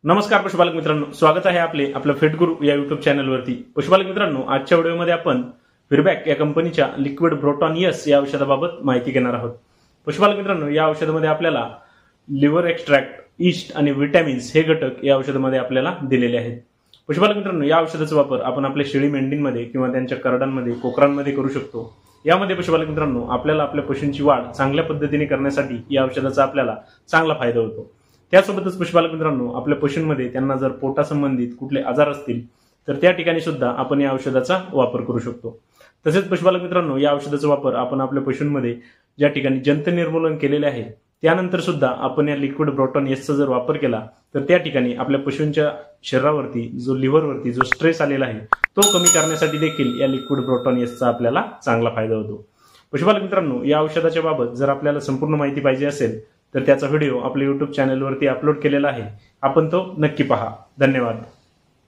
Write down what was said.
नमस्कार पशुपालक मित्रांनो, स्वागत आहे आपल्या फिट गुरु या युट्यूब चॅनलवरती। पशुपालक मित्रांनो, आजच्या व्हिडिओमध्ये आपण फिरबॅक या कंपनीच्या लिक्विड ब्रोटॉन एस या औषधाबाबत माहिती घेणार आहोत। पशुपालक मित्रांनो, या औषधामध्ये आपल्याला लिव्हर एक्स्ट्रॅक्ट, ईस्ट आणि विटॅमिन्स हे घटक या औषधामध्ये आपल्याला दिलेले आहेत। पशुपालक मित्रांनो, या औषधाचा वापर आपण आपल्या शेळी मेंढींमध्ये किंवा त्यांच्या करडांमध्ये, कोकरांमध्ये करू शकतो। यामध्ये पशुपालक मित्रांनो, आपल्याला आपल्या पशूंची वाढ चांगल्या पद्धतीने करण्यासाठी या औषधाचा आपल्याला चांगला फायदा होतो। त्यासोबतच पशुपालक मित्रांनो, आपल्या पशूंमध्ये त्यांना जर पोटासंबंधित कुठले आजार असतील तर त्या ठिकाणी सुद्धा आपण या औषधाचा वापर करू शकतो। तसेच पशुपालक मित्रांनो, या औषधाचा वापर आपण आपल्या पशूंमध्ये ज्या ठिकाणी जंत निर्मूलन केलेले आहे त्यानंतर सुद्धा आपण या लिक्विड ब्रोटॉन एसचा जर वापर केला तर त्या ठिकाणी आपल्या पशूंच्या शरीरावरती जो लिव्हरवरती जो स्ट्रेस आलेला आहे तो कमी करण्यासाठी देखील या लिक्विड ब्रोटॉन एसचा आपल्याला चांगला फायदा होतो। पशुपालक मित्रांनो, या औषधाच्या बाबत जर आपल्याला संपूर्ण माहिती पाहिजे असेल तर त्याचा व्हिडिओ आपल्या YouTube चॅनलवरती अपलोड केलेला आहे, आपण तो नक्की पहा। धन्यवाद।